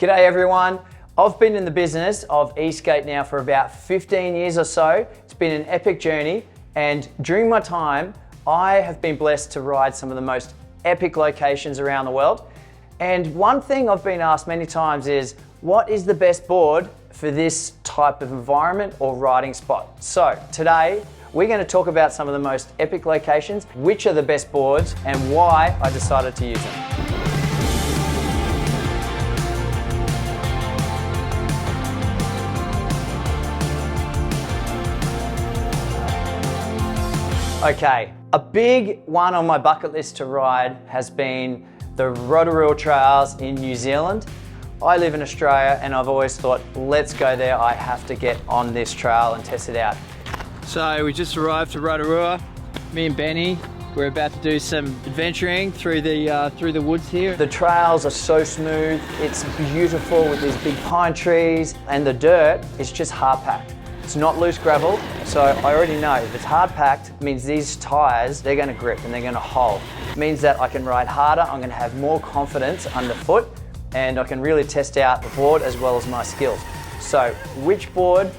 G'day everyone. I've been in the business of e-skate now for about 15 years or so. It's been an epic journey, and during my time, I have been blessed to ride some of the most epic locations around the world. And one thing I've been asked many times is, what is the best board for this type of environment or riding spot? So today, we're going to talk about some of the most epic locations, which are the best boards, and why I decided to use them. Okay, a big one on my bucket list to ride has been the Rotorua trails in New Zealand. I live in Australia and I've always thought, let's go there. I have to get on this trail and test it out. So we just arrived to Rotorua. Me and Benny, we're about to do some adventuring through the woods here. The trails are so smooth. It's beautiful with these big pine trees, and the dirt is just hard packed. It's not loose gravel, so I already know if it's hard packed, it means these tyres, they're going to grip and they're going to hold. It means that I can ride harder, I'm going to have more confidence underfoot, and I can really test out the board as well as my skills. So which board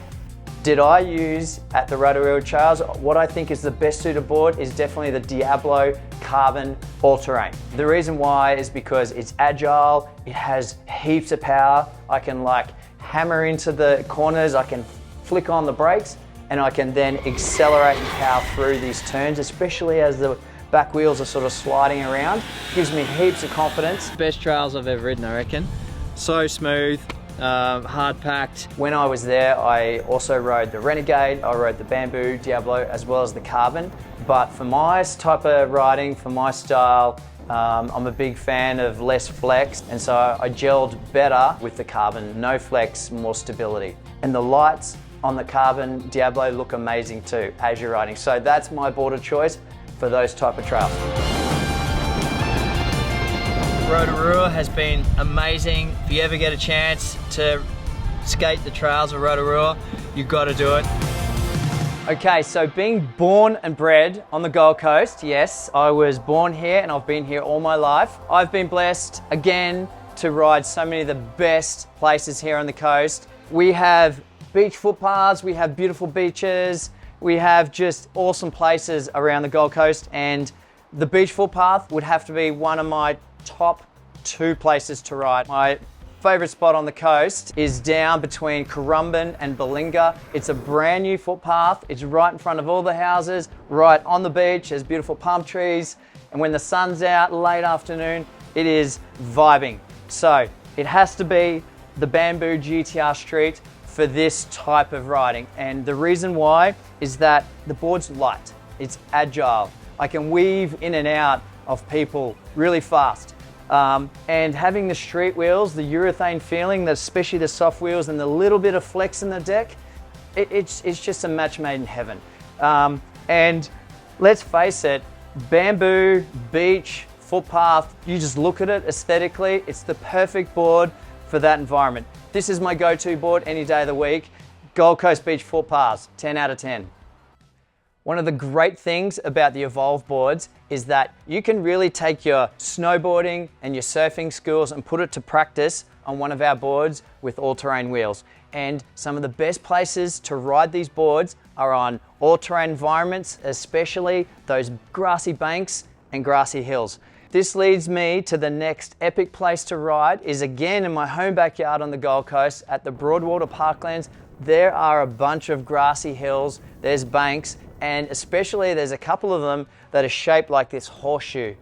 did I use at the Rotorua Trails? What I think is the best suited board is definitely the Diablo Carbon All-Terrain. The reason why is because it's agile, it has heaps of power, I can hammer into the corners, I can flick on the brakes, and I can then accelerate and power through these turns, especially as the back wheels are sort of sliding around. Gives me heaps of confidence. Best trails I've ever ridden, I reckon. So smooth, hard packed. When I was there, I also rode the Renegade, I rode the Bamboo Diablo, as well as the Carbon. But for my type of riding, for my style, I'm a big fan of less flex, and so I gelled better with the Carbon. No flex, more stability. And the lights on the Carbon Diablo look amazing too as you're riding. So that's my board of choice for those type of trails. Rotorua has been amazing. If you ever get a chance to skate the trails of Rotorua, you've got to do it. Okay, so being born and bred on the Gold Coast, yes, I was born here and I've been here all my life. I've been blessed again to ride so many of the best places here on the coast. We have beach footpaths, we have beautiful beaches, we have just awesome places around the Gold Coast, and the beach footpath would have to be one of my top 2 places to ride. My favourite spot on the coast is down between Currumbin and Balinga. It's a brand new footpath, it's right in front of all the houses, right on the beach, there's beautiful palm trees, and when the sun's out late afternoon, it is vibing. So it has to be the Bamboo GTR Street for this type of riding, and the reason why is that the board's light, it's agile, I can weave in and out of people really fast, and having the street wheels, the urethane feeling, especially the soft wheels and the little bit of flex in the deck, it's just a match made in heaven. And let's face it, bamboo, beach, footpath, you just look at it aesthetically, it's the perfect board for that environment. This is my go-to board any day of the week. Gold Coast Beach footpaths, 10 out of 10. One of the great things about the Evolve boards is that you can really take your snowboarding and your surfing skills and put it to practice on one of our boards with all-terrain wheels. And some of the best places to ride these boards are on all-terrain environments, especially those grassy banks and grassy hills. This leads me to the next epic place to ride, is again in my home backyard on the Gold Coast at the Broadwater Parklands. There are a bunch of grassy hills, there's banks, and especially there's a couple of them that are shaped like this horseshoe.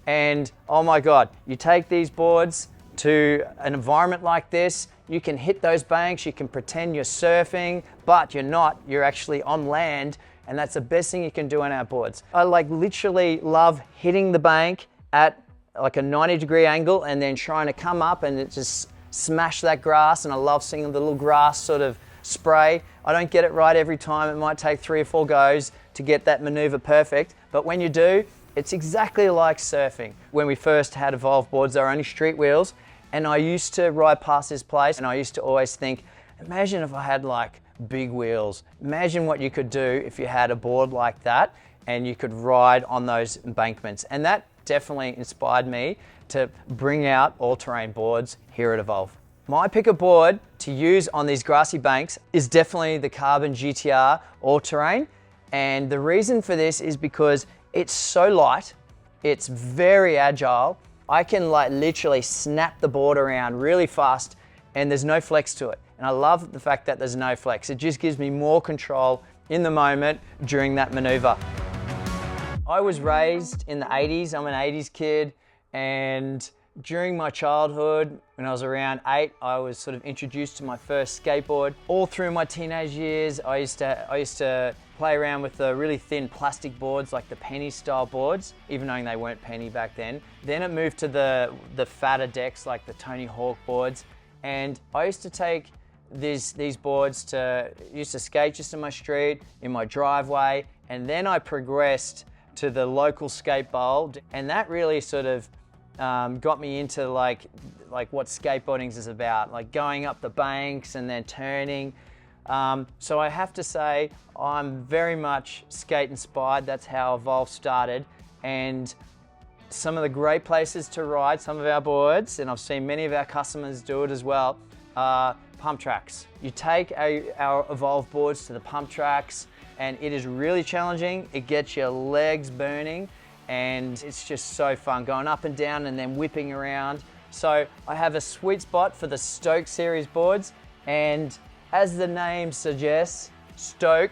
And oh my God, you take these boards to an environment like this, you can hit those banks, you can pretend you're surfing, but you're not, you're actually on land, and that's the best thing you can do on our boards. I literally love hitting the bank at a 90-degree angle and then trying to come up and it just smash that grass, and I love seeing the little grass sort of spray. I don't get it right every time, it might take 3 or 4 goes to get that maneuver perfect, but when you do, it's exactly like surfing. When we first had Evolve boards, they were only street wheels, and I used to ride past this place and I used to always think, imagine if I had big wheels. Imagine what you could do if you had a board like that and you could ride on those embankments. And that definitely inspired me to bring out all-terrain boards here at Evolve. My pick-up board to use on these grassy banks is definitely the Carbon GTR All-Terrain. And the reason for this is because it's so light, it's very agile. I can like literally snap the board around really fast and there's no flex to it. And I love the fact that there's no flex. It just gives me more control in the moment during that maneuver. I was raised in the 80s, I'm an 80s kid, and during my childhood, when I was around 8, I was sort of introduced to my first skateboard. All through my teenage years, I used to play around with the really thin plastic boards, like the penny style boards, even knowing they weren't penny back then. Then it moved to the fatter decks, like the Tony Hawk boards. And I used to take these boards used to skate just in my street, in my driveway, and then I progressed to the local skate bowl, and that really sort of got me into like what skateboarding is about, like going up the banks and then turning. So I have to say I'm very much skate inspired. That's how Evolve started, and some of the great places to ride some of our boards, and I've seen many of our customers do it as well, are pump tracks. You take our Evolve boards to the pump tracks, and it is really challenging. It gets your legs burning, and it's just so fun going up and down and then whipping around. So I have a sweet spot for the Stoke series boards, and as the name suggests, Stoke,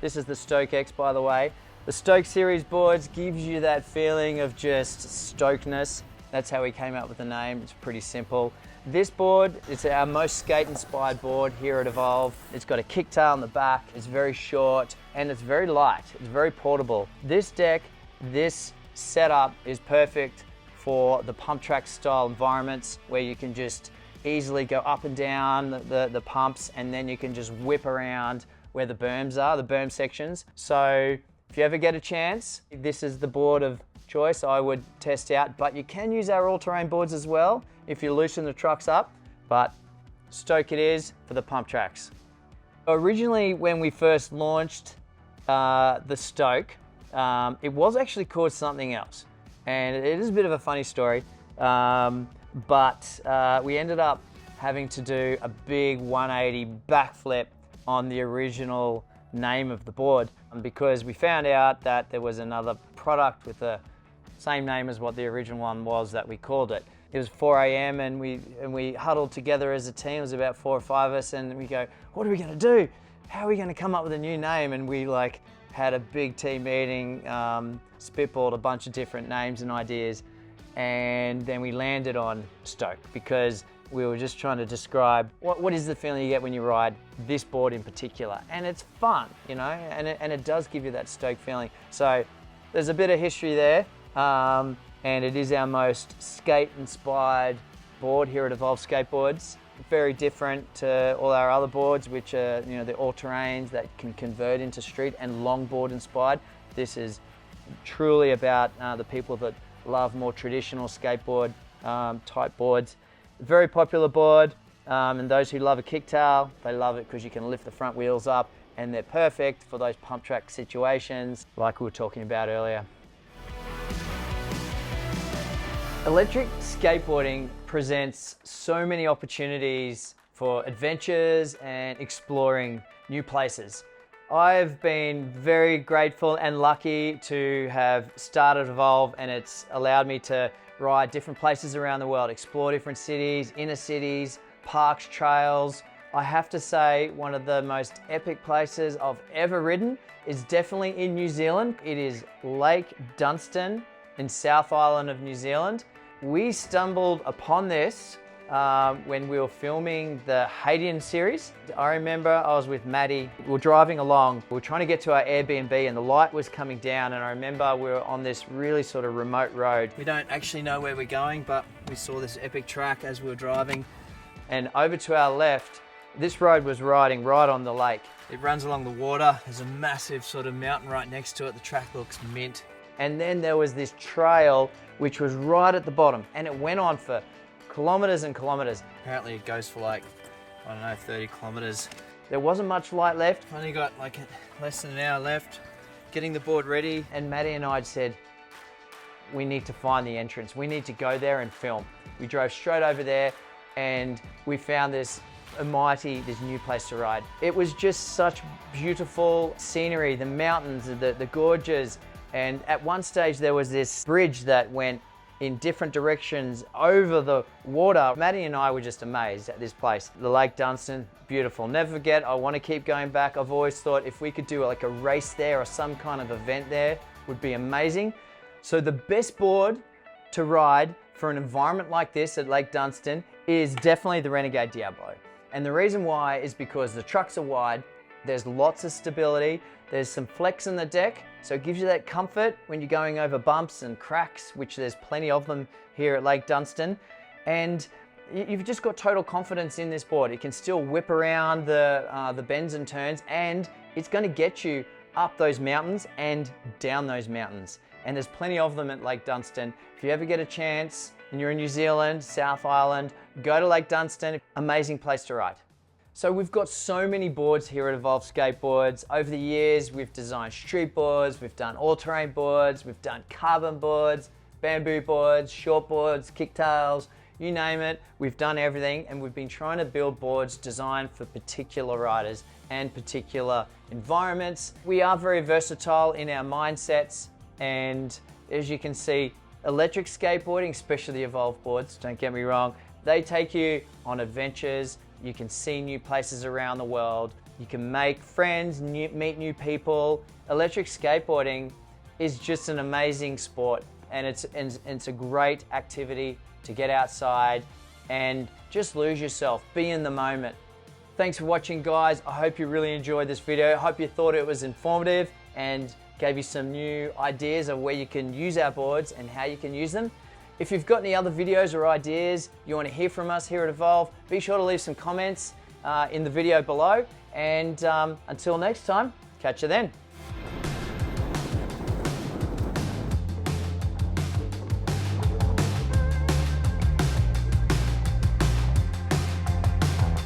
this is the Stoke X by the way, the Stoke series boards gives you that feeling of just stokeness. That's how we came up with the name. It's pretty simple. This board is our most skate-inspired board here at Evolve. It's got a kicktail on the back, it's very short, and it's very light. It's very portable. This deck, this setup is perfect for the pump track style environments where you can just easily go up and down the pumps, and then you can just whip around where the berms are, the berm sections. So if you ever get a chance, this is the board of choice I would test out, but you can use our all-terrain boards as well if you loosen the trucks up, but Stoke it is for the pump tracks. Originally, when we first launched the Stoke, it was actually called something else, and it is a bit of a funny story, but we ended up having to do a big 180 backflip on the original name of the board because we found out that there was another product with the same name as what the original one was that we called it. It was 4 a.m. and we huddled together as a team. It was about 4 or 5 of us, and we go, what are we going to do? How are we going to come up with a new name? And we like had a big team meeting, spitballed a bunch of different names and ideas, and then we landed on Stoke because we were just trying to describe what is the feeling you get when you ride this board in particular. And it's fun, you know, and it does give you that Stoke feeling. So there's a bit of history there. And it is our most skate-inspired board here at Evolve Skateboards. Very different to all our other boards, which are, you know, the all-terrains that can convert into street and longboard inspired. This is truly about the people that love more traditional skateboard type boards. Very popular board, and those who love a kicktail, they love it because you can lift the front wheels up, and they're perfect for those pump track situations like we were talking about earlier. Electric skateboarding presents so many opportunities for adventures and exploring new places. I've been very grateful and lucky to have started Evolve, and it's allowed me to ride different places around the world, explore different cities, inner cities, parks, trails. I have to say one of the most epic places I've ever ridden is definitely in New Zealand. It is Lake Dunstan in South Island of New Zealand. We stumbled upon this when we were filming the Haitian series. I remember I was with Maddie, we were driving along, we were trying to get to our Airbnb and the light was coming down, and I remember we were on this really sort of remote road. We don't actually know where we're going, but we saw this epic track as we were driving, and over to our left, this road was riding right on the lake. It runs along the water, there's a massive sort of mountain right next to it, the track looks mint. And then there was this trail which was right at the bottom, and it went on for kilometers and kilometers. Apparently it goes for like, I don't know, 30 kilometers. There wasn't much light left. Only got like less than an hour left, getting the board ready. And Maddie and I said, we need to find the entrance. We need to go there and film. We drove straight over there, and we found this new place to ride. It was just such beautiful scenery, the mountains, the gorges, and at one stage there was this bridge that went in different directions over the water. Maddie and I were just amazed at this place. The Lake Dunstan, beautiful. Never forget, I want to keep going back. I've always thought if we could do like a race there or some kind of event there, would be amazing. So the best board to ride for an environment like this at Lake Dunstan is definitely the Renegade Diablo. And the reason why is because the trucks are wide, there's lots of stability, there's some flex in the deck, so it gives you that comfort when you're going over bumps and cracks, which there's plenty of them here at Lake Dunstan. And you've just got total confidence in this board. It can still whip around the bends and turns, and it's going to get you up those mountains and down those mountains. And there's plenty of them at Lake Dunstan. If you ever get a chance and you're in New Zealand, South Island, go to Lake Dunstan. Amazing place to ride. So we've got so many boards here at Evolve Skateboards. Over the years, we've designed street boards, we've done all-terrain boards, we've done carbon boards, bamboo boards, short boards, kicktails, you name it. We've done everything, and we've been trying to build boards designed for particular riders and particular environments. We are very versatile in our mindsets, and as you can see, electric skateboarding, especially the Evolve boards, don't get me wrong, they take you on adventures. You can see new places around the world. You can make friends, meet new people. Electric skateboarding is just an amazing sport, and it's a great activity to get outside and just lose yourself, be in the moment. Thanks for watching, guys. I hope you really enjoyed this video. I hope you thought it was informative and gave you some new ideas of where you can use our boards and how you can use them. If you've got any other videos or ideas you want to hear from us here at Evolve, be sure to leave some comments in the video below. And until next time, catch you then.